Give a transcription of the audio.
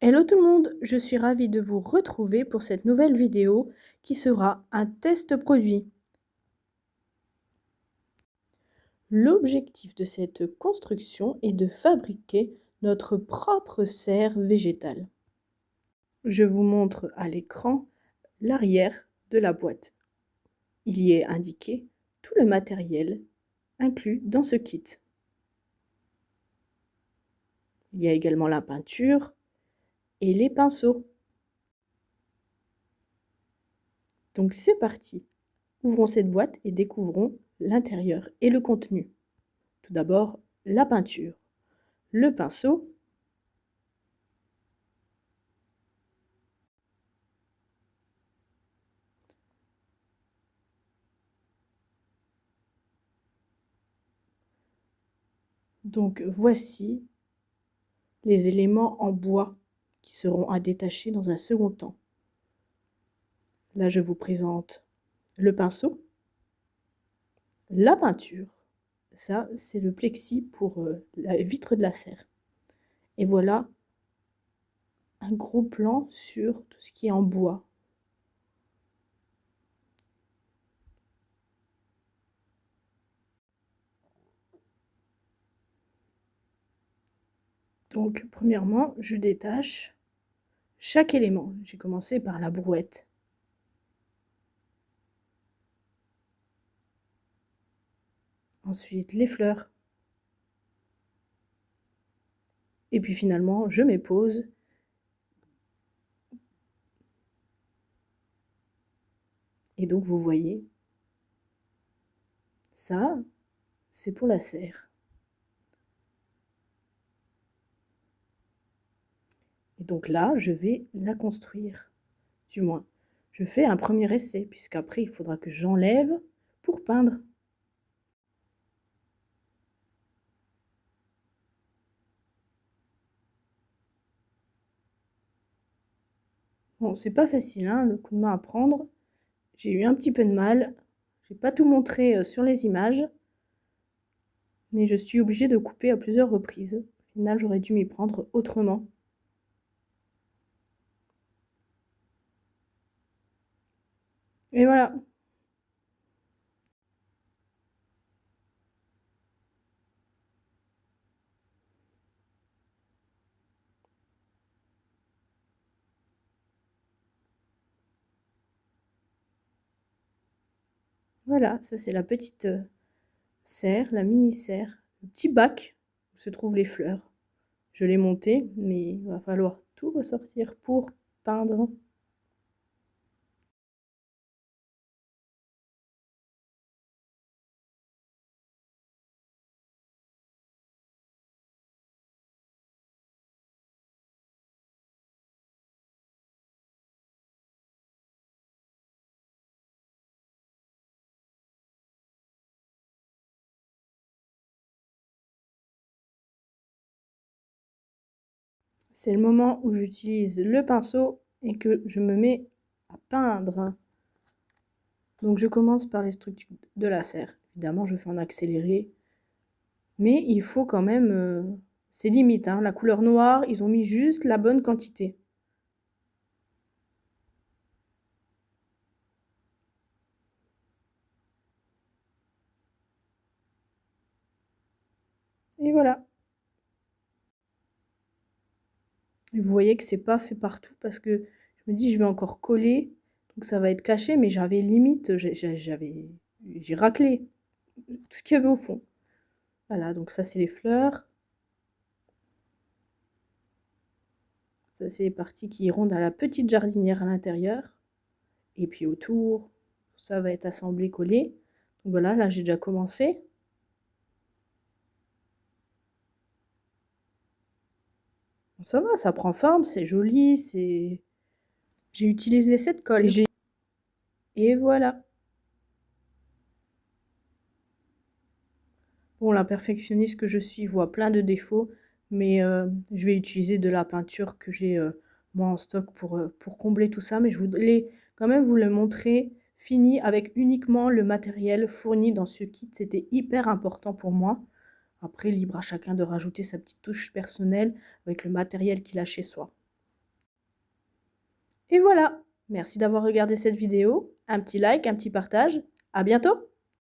Hello tout le monde, je suis ravie de vous retrouver pour cette nouvelle vidéo qui sera un test produit. L'objectif de cette construction est de fabriquer notre propre serre végétale. Je vous montre à l'écran l'arrière de la boîte. Il y est indiqué tout le matériel inclus dans ce kit. Il y a également la peinture et les pinceaux. Donc c'est parti. Ouvrons cette boîte et découvrons l'intérieur et le contenu. Tout d'abord, la peinture, le pinceau, donc voici les éléments en bois qui seront à détacher dans un second temps. Là, je vous présente le pinceau, la peinture, ça c'est le plexi pour la vitre de la serre. Et voilà un gros plan sur tout ce qui est en bois. Donc premièrement, je détache chaque élément. J'ai commencé par la brouette. Ensuite, les fleurs. Et puis finalement, je m'épose. Et donc, vous voyez, ça, c'est pour la serre. Et donc là, je vais la construire. Du moins, je fais un premier essai, puisqu'après, il faudra que j'enlève pour peindre. Bon, c'est pas facile, hein, le coup de main à prendre. J'ai eu un petit peu de mal. J'ai pas tout montré sur les images. Mais je suis obligée de couper à plusieurs reprises. Au final, j'aurais dû m'y prendre autrement. Et voilà. Voilà, ça c'est la petite serre, la mini serre, le petit bac où se trouvent les fleurs. Je l'ai monté, mais il va falloir tout ressortir pour peindre. C'est le moment où j'utilise le pinceau et que je me mets à peindre. Donc je commence par les structures de la serre. Évidemment, je fais en accéléré. Mais il faut quand même... c'est limite, hein. La couleur noire, ils ont mis juste la bonne quantité. Et voilà. Et vous voyez que c'est pas fait partout parce que je me dis je vais encore coller, donc ça va être caché, mais j'avais limite, j'ai raclé tout ce qu'il y avait au fond. Voilà, donc ça c'est les fleurs. Ça c'est les parties qui iront dans la petite jardinière à l'intérieur. Et puis autour, ça va être assemblé, collé. Donc voilà, là j'ai déjà commencé. Bon, ça va, ça prend forme, c'est joli, c'est... J'ai utilisé cette colle. Et voilà. Bon, la perfectionniste que je suis voit plein de défauts, mais je vais utiliser de la peinture que j'ai moi en stock pour combler tout ça. Mais je voulais quand même vous le montrer fini avec uniquement le matériel fourni dans ce kit. C'était hyper important pour moi. Après, libre à chacun de rajouter sa petite touche personnelle avec le matériel qu'il a chez soi. Et voilà, merci d'avoir regardé cette vidéo. Un petit like, un petit partage. À bientôt!